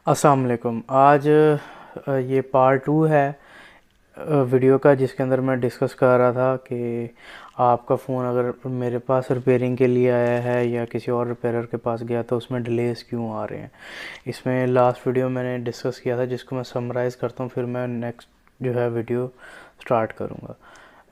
अस्सलाम वालेकुम। आज ये पार्ट 2 है वीडियो का, जिसके अंदर मैं डिस्कस कर रहा था कि आपका फ़ोन अगर मेरे पास रिपेयरिंग के लिए आया है या किसी और रिपेयरर के पास गया तो उसमें डिलेस क्यों आ रहे हैं। इसमें लास्ट वीडियो मैंने डिस्कस किया था, जिसको मैं समराइज़ करता हूँ, फिर मैं नेक्स्ट जो है वीडियो स्टार्ट करूँगा।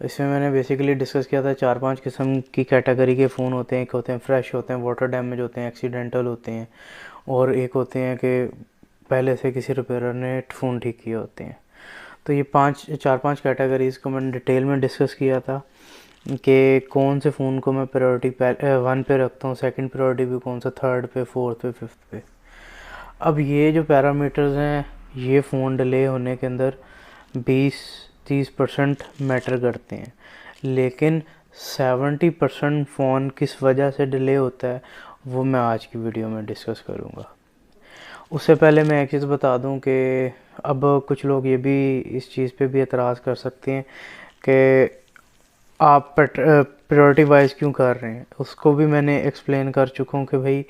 इसमें मैंने बेसिकली डिस्कस किया था 4-5 किस्म की कैटेगरी के फ़ोन होते हैं। एक होते हैं फ्रेश होते हैं, वाटर डैमेज होते हैं, एक्सीडेंटल होते हैं, और एक होते हैं कि पहले से किसी रिपेयरर ने फ़ोन ठीक किए होते हैं। तो ये 4-5 कैटेगरीज़ को मैंने डिटेल में डिस्कस किया था कि कौन से फ़ोन को मैं प्रायोरिटी 1 पे रखता हूँ, सेकंड प्रायोरिटी भी कौन सा, थर्ड पे, फोर्थ पे, फिफ्थ पे। अब ये जो पैरामीटर्स हैं ये फ़ोन डिले होने के अंदर 20-30% मैटर करते हैं, लेकिन 70% फ़ोन किस वजह से डिले होता है वो मैं आज की वीडियो में डिस्कस करूँगा। उससे पहले मैं एक चीज़ बता दूं कि अब कुछ लोग ये भी इस चीज़ पे भी एतराज़ कर सकते हैं कि आप प्रायोरिटी वाइज क्यों कर रहे हैं। उसको भी मैंने एक्सप्लेन कर चुका हूँ कि भाई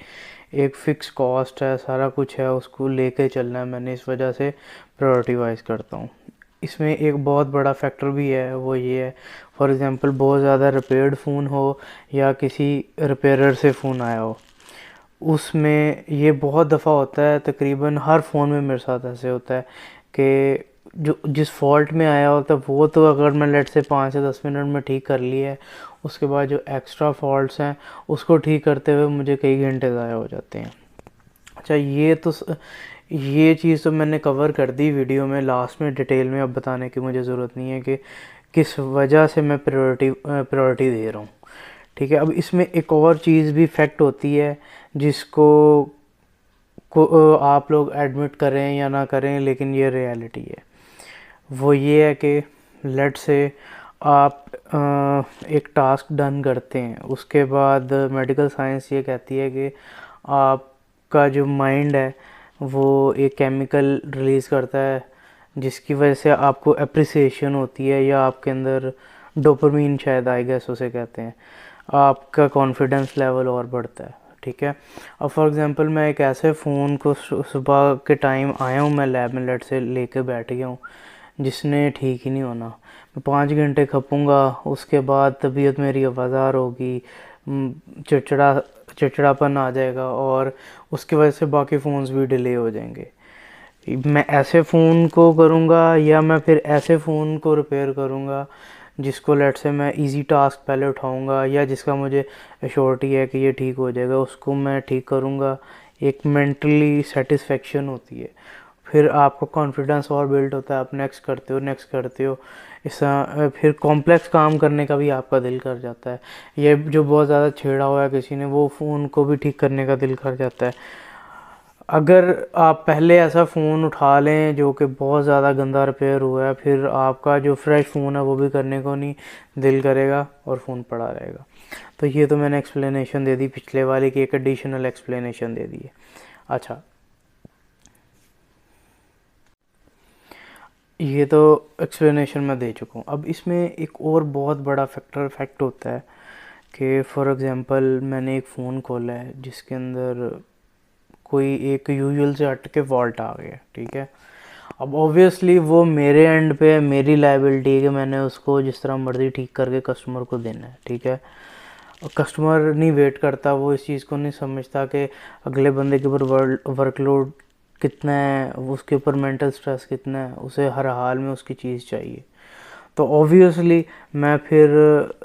एक फ़िक्स कॉस्ट है, सारा कुछ है, उसको लेके चलना है। मैंने इस वजह से प्रायोरिटी वाइज करता हूँ। इसमें एक बहुत बड़ा फैक्टर भी है, वो ये है, फॉर एग्ज़ाम्पल बहुत ज़्यादा रिपेयर्ड फ़ोन हो या किसी रिपेयरर से फ़ोन आया हो, उसमें ये बहुत दफ़ा होता है, तकरीबन हर फ़ोन में मेरे साथ ऐसे होता है कि जो जिस फॉल्ट में आया होता है वो तो अगर मैं लेट से 5 से 10 मिनट में ठीक कर लिया है, उसके बाद जो एक्स्ट्रा फॉल्ट्स हैं उसको ठीक करते हुए मुझे कई घंटे ज़ाया हो जाते हैं। अच्छा, ये चीज़ तो मैंने कवर कर दी वीडियो में लास्ट में डिटेल में। अब बताने की मुझे ज़रूरत नहीं है कि किस वजह से मैं प्रायोरिटी दे रहा हूँ। ठीक है, अब इसमें एक और चीज़ भी फैक्ट होती है जिसको आप लोग एडमिट करें या ना करें, लेकिन ये रियलिटी है। वो ये है कि लेट से आप एक टास्क डन करते हैं, उसके बाद मेडिकल साइंस ये कहती है कि आपका जो माइंड है वो एक केमिकल रिलीज़ करता है जिसकी वजह से आपको अप्रिसिएशन होती है, या आपके अंदर डोपामीन शायद आई गेस उसे कहते हैं, आपका कॉन्फिडेंस लेवल और बढ़ता है। ठीक है, अब फॉर एग्ज़ाम्पल मैं एक ऐसे फ़ोन को सुबह के टाइम आया हूँ, मैं लैब में लेट से लेके बैठ गया हूँ, जिसने ठीक ही नहीं होना। मैं 5 घंटे खपूँगा, उसके बाद तबीयत मेरी आवाज़ार होगी, चिड़चिड़ापन आ जाएगा, और उसकी वजह से बाकी फ़ोन्स भी डिले हो जाएंगे। मैं ऐसे फ़ोन को करूँगा या मैं फिर ऐसे फ़ोन को रिपेयर करूँगा जिसको लेट से मैं इजी टास्क पहले उठाऊँगा, या जिसका मुझे एश्योरिटी है कि ये ठीक हो जाएगा, उसको मैं ठीक करूँगा। एक मेंटली सेटिस्फेक्शन होती है, फिर आपका कॉन्फिडेंस और बिल्ड होता है, आप नेक्स्ट करते हो। इस फिर कॉम्प्लेक्स काम करने का भी आपका दिल कर जाता है। ये जो बहुत ज़्यादा छेड़ा हुआ है किसी ने, वो फ़ोन को भी ठीक करने का दिल कर जाता है। अगर आप पहले ऐसा फ़ोन उठा लें जो कि बहुत ज़्यादा गंदा रिपेयर हुआ है, फिर आपका जो फ्रेश फ़ोन है वो भी करने को नहीं दिल करेगा और फ़ोन पड़ा रहेगा। तो ये तो मैंने एक्सप्लेनेशन दे दी पिछले वाले की, एक एडिशनल एक्सप्लेनेशन दे दी है। अच्छा, ये तो एक्सप्लेनेशन मैं दे चुका हूँ। अब इसमें एक और बहुत बड़ा फैक्ट होता है कि फॉर एग्ज़ाम्पल मैंने एक फ़ोन खोला है जिसके अंदर कोई एक यूजुअल से हट के फॉल्ट आ गया। ठीक है, अब ऑब्वियसली वो मेरे एंड पे मेरी लायबिलिटी है कि मैंने उसको जिस तरह मर्ज़ी ठीक करके कस्टमर को देना है। ठीक है, और कस्टमर नहीं वेट करता, वो इस चीज़ को नहीं समझता कि अगले बंदे के ऊपर वर्कलोड कितना है, उसके ऊपर मेंटल स्ट्रेस कितना है, उसे हर हाल में उसकी चीज़ चाहिए। तो ऑब्वियसली मैं फिर,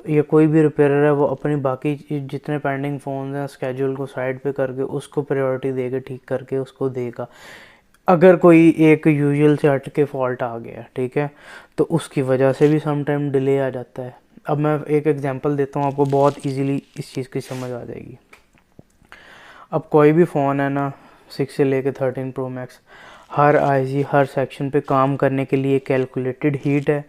या कोई भी रिपेयरर है, वो अपनी बाकी जितने पेंडिंग फ़ोन हैं स्केड्यूल को साइड पे करके उसको प्रायोरिटी देके ठीक करके उसको देगा। अगर कोई एक यूजुअल से हट के फॉल्ट आ गया, ठीक है, तो उसकी वजह से भी सम टाइम डिले आ जाता है। अब मैं एक एग्जांपल देता हूँ, आपको बहुत इजीली इस चीज़ की समझ आ जाएगी। अब कोई भी फ़ोन है ना, 6 से लेके 13 प्रो मैक्स, हर आईजी हर सेक्शन पे काम करने के लिए कैलकुलेटेड हीट है,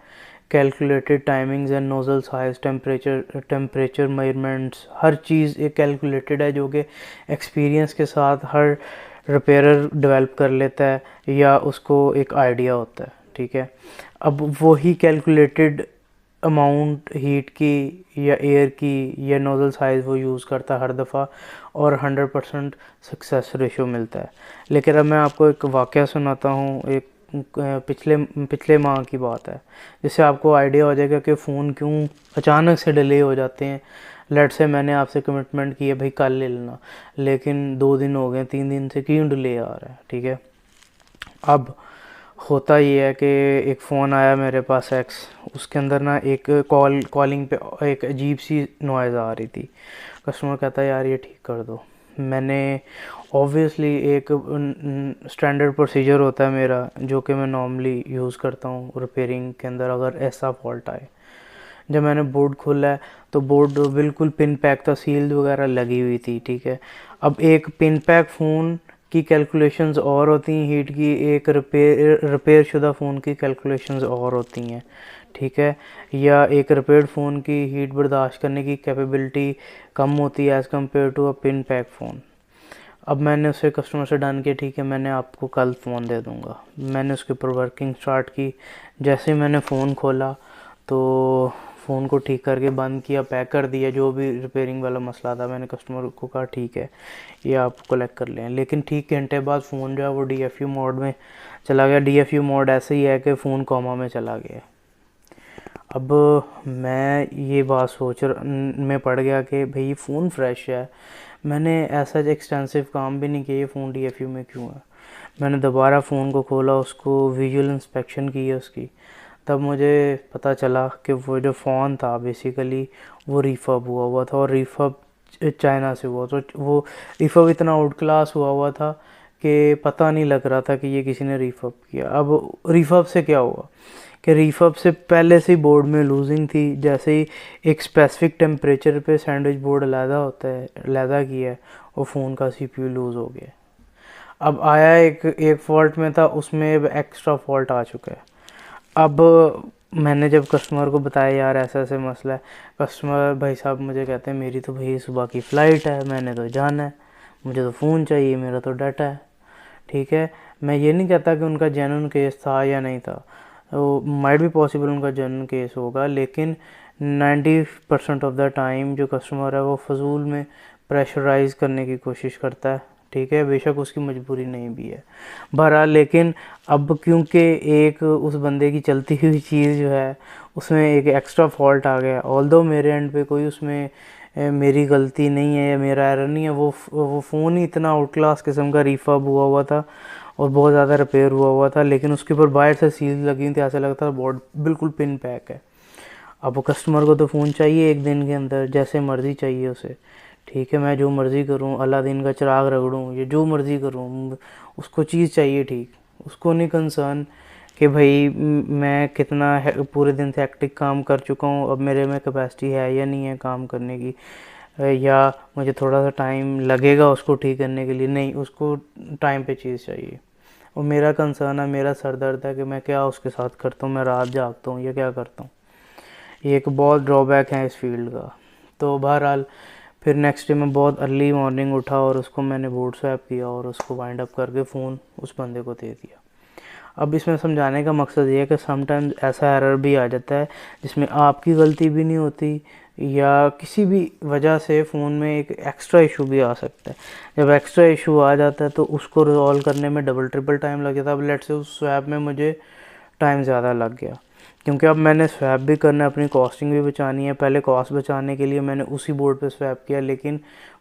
calculated timings and nozzle size, temperature measurements, हर चीज़ एक कैलकुलेटेड है जो कि एक्सपीरियंस के साथ हर रिपेयरर डेवलप कर लेता है या उसको एक आइडिया होता है। ठीक है, अब वही कैलकुलेटेड अमाउंट हीट की या एयर की या नोज़ल साइज़ वो यूज़ करता है हर दफ़ा, और 100% सक्सेस रेशो मिलता है। लेकिन अब मैं आपको एक वाक़या सुनाता हूँ, एक पिछले पिछले माह की बात है, जिससे आपको आइडिया हो जाएगा कि फ़ोन क्यों अचानक से डिले हो जाते हैं। लेट से मैंने आपसे कमिटमेंट की है भाई कल ले लेना, लेकिन 2 दिन हो गए, 3 दिन से क्यों डिले आ रहा है, ठीक है। अब होता ये है कि एक फ़ोन आया मेरे पास एक्स, उसके अंदर ना एक कॉलिंग पे एक अजीब सी नॉइज़ आ रही थी। कस्टमर कहता है यार ये ठीक कर दो। मैंने ऑब्वियसली एक स्टैंडर्ड प्रोसीजर होता है मेरा, जो कि मैं नॉर्मली यूज़ करता हूँ रिपेयरिंग के अंदर अगर ऐसा फॉल्ट आए। जब मैंने बोर्ड खोला है तो बोर्ड बिल्कुल पिन पैक था, सील्ड वगैरह लगी हुई थी, ठीक है। अब एक पिन पैक फ़ोन की कैलकुलेशंस और होती हैं हीट की, एक रिपेयर शुदा फ़ोन की कैलकुलेशंस और होती हैं, ठीक है। या एक रिपेयर्ड फ़ोन की हीट बर्दाश्त करने की कैपेबिलिटी कम होती है as compared to a pin pack phone. अब मैंने उससे कस्टमर से डन किया, ठीक है मैंने आपको कल फ़ोन दे दूँगा। मैंने उसके ऊपर वर्किंग स्टार्ट की। जैसे ही मैंने फ़ोन खोला तो फ़ोन को ठीक करके बंद किया, पैक कर दिया, जो भी रिपेयरिंग वाला मसला था मैंने कस्टमर को कहा ठीक है ये आप कलेक्ट कर लें। लेकिन ठीक घंटे बाद फ़ोन जो है वो DFU मोड में चला गया। DFU मोड ऐसे ही है कि फ़ोन कोमा में चला गया। अब मैं ये बात सोच में पड़ गया कि भाई फ़ोन फ्रेश है, मैंने ऐसा एक्सटेंसिव काम भी नहीं किया, ये फ़ोन DFU में क्यों है। मैंने दोबारा फ़ोन को खोला, उसको विजुअल इंस्पेक्शन की है उसकी, तब मुझे पता चला कि वो जो फ़ोन था बेसिकली वो रिफ़र्ब हुआ था, और रिफ़र्ब चाइना से हुआ। तो वो रिफ़र्ब इतना आउट क्लास हुआ था कि पता नहीं लग रहा था कि ये किसी ने रिफ़र्ब किया। अब रिफ़र्ब से क्या हुआ कि रिफ़र्ब से पहले से ही बोर्ड में लूजिंग थी। जैसे ही एक स्पेसिफिक टेम्परेचर पे सैंडविच बोर्ड अलहदा होता है, अलहदा किया है, और फ़ोन का CPU लूज़ हो गया। अब आया एक फ़ॉल्ट में था, उसमें एक्स्ट्रा फ़ॉल्ट आ चुका है। अब मैंने जब कस्टमर को बताया यार ऐसा ऐसा मसला है, कस्टमर भाई साहब मुझे कहते हैं मेरी तो भाई सुबह की फ़्लाइट है, मैंने तो जाना है, मुझे तो फ़ोन चाहिए, मेरा तो डाटा है, ठीक है। मैं ये नहीं कहता कि उनका जेन्युइन केस था या नहीं था, वो माइट भी पॉसिबल उनका जेन्युइन केस होगा, लेकिन 90% ऑफ द टाइम जो कस्टमर है वो फजूल में प्रेशराइज़ करने की कोशिश करता है, ठीक है। बेशक उसकी मजबूरी नहीं भी है बहरहाल, लेकिन अब क्योंकि एक उस बंदे की चलती हुई चीज़ जो है उसमें एक एक्स्ट्रा फॉल्ट आ गया, ऑल्दो मेरे एंड पे कोई उसमें मेरी गलती नहीं है या मेरा एरर नहीं है, वो फ़ोन ही इतना आउट क्लास किस्म का रिफर्ब हुआ था और बहुत ज़्यादा रिपेयर हुआ था, लेकिन उसके ऊपर बाहर से सील लगी हुई थी, ऐसा लगता था बोर्ड बिल्कुल पिन पैक है। अब वो कस्टमर को तो फ़ोन चाहिए एक दिन के अंदर, जैसे मर्ज़ी चाहिए उसे, ठीक है। मैं जो मर्ज़ी करूँ, अलादीन का चिराग रगड़ूँ, ये जो मर्ज़ी करूँ, उसको चीज़ चाहिए ठीक। उसको नहीं कंसर्न कि भाई मैं कितना पूरे दिन से हेक्टिक काम कर चुका हूँ, अब मेरे में कैपेसिटी है या नहीं है काम करने की, या मुझे थोड़ा सा टाइम लगेगा उसको ठीक करने के लिए। नहीं, उसको टाइम पे चीज़ चाहिए। और मेरा कंसर्न है, मेरा सर दर्द है कि मैं क्या उसके साथ करता हूँ, मैं रात जागता हूँ या क्या करता हूँ। ये एक बहुत ड्रॉबैक है इस फील्ड का। तो बहरहाल फिर नेक्स्ट डे मैं बहुत अर्ली मॉर्निंग उठा और उसको मैंने बोर्ड स्वैप किया और उसको वाइंड अप करके फ़ोन उस बंदे को दे दिया। अब इसमें समझाने का मकसद ये है कि समटाइम्स ऐसा एरर भी आ जाता है जिसमें आपकी गलती भी नहीं होती, या किसी भी वजह से फ़ोन में एक एक्स्ट्रा इशू भी आ सकता है। जब एक्स्ट्रा इशू आ जाता है तो उसको रिजॉल्व करने में डबल ट्रिपल टाइम लग जाता है। अब लेट से उस स्वैप में मुझे टाइम ज़्यादा लग गया, क्योंकि अब मैंने स्वैप भी करना है, अपनी कॉस्टिंग भी बचानी है। पहले कॉस्ट बचाने के लिए मैंने उसी बोर्ड पे स्वैप किया, लेकिन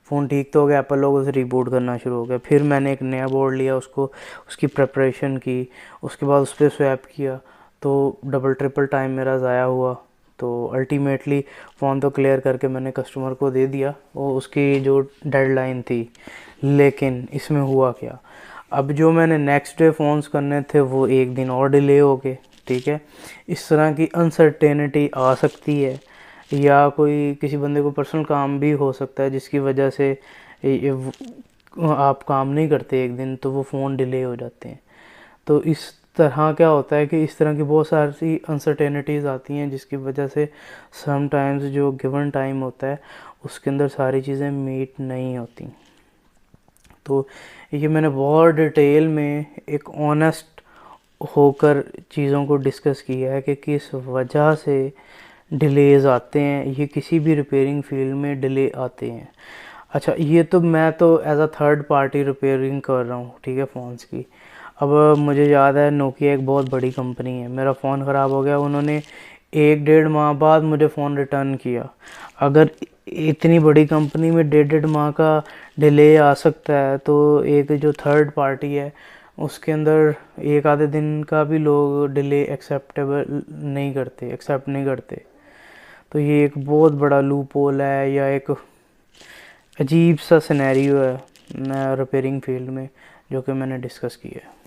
फ़ोन ठीक तो हो गया, एप्पल लोगों से रीबूट करना शुरू हो गया। फिर मैंने एक नया बोर्ड लिया, उसको उसकी प्रिपरेशन की, उसके बाद उस पर स्वैप किया, तो डबल ट्रिपल टाइम मेरा ज़ाया हुआ। तो अल्टीमेटली फ़ोन तो क्लियर करके मैंने कस्टमर को दे दिया, वो उसकी जो डेडलाइन थी। लेकिन इसमें हुआ क्या, अब जो मैंने नेक्स्ट डे फ़ोन्स करने थे वो एक दिन और डिले हो गए, ठीक है। इस तरह की अनसर्टेनिटी आ सकती है, या कोई किसी बंदे को पर्सनल काम भी हो सकता है जिसकी वजह से आप काम नहीं करते एक दिन, तो वो फ़ोन डिले हो जाते हैं। तो इस तरह क्या होता है कि इस तरह की बहुत सारी अनसर्टेनिटीज़ आती हैं जिसकी वजह से समटाइम्स जो गिवन टाइम होता है उसके अंदर सारी चीज़ें मीट नहीं होती। तो ये मैंने बहुत डिटेल में एक ऑनेस्ट होकर चीज़ों को डिस्कस किया है कि किस वजह से डिलेज़ आते हैं, ये किसी भी रिपेयरिंग फील्ड में डिले आते हैं। अच्छा, ये तो मैं तो as a third party repairing कर रहा हूँ, ठीक है, फ़ोन्स की। अब मुझे याद है नोकिया एक बहुत बड़ी कंपनी है, मेरा फ़ोन ख़राब हो गया, उन्होंने 1 डेढ़ माह बाद मुझे फ़ोन रिटर्न किया। अगर इतनी बड़ी कंपनी में 1.5 माह का डिले आ सकता है, तो एक जो थर्ड पार्टी है उसके अंदर एक आधे दिन का भी लोग डिले एक्सेप्ट नहीं करते। तो ये एक बहुत बड़ा लूप होल है, या एक अजीब सा सिनेरियो है रिपेयरिंग फील्ड में, जो कि मैंने डिस्कस किया है।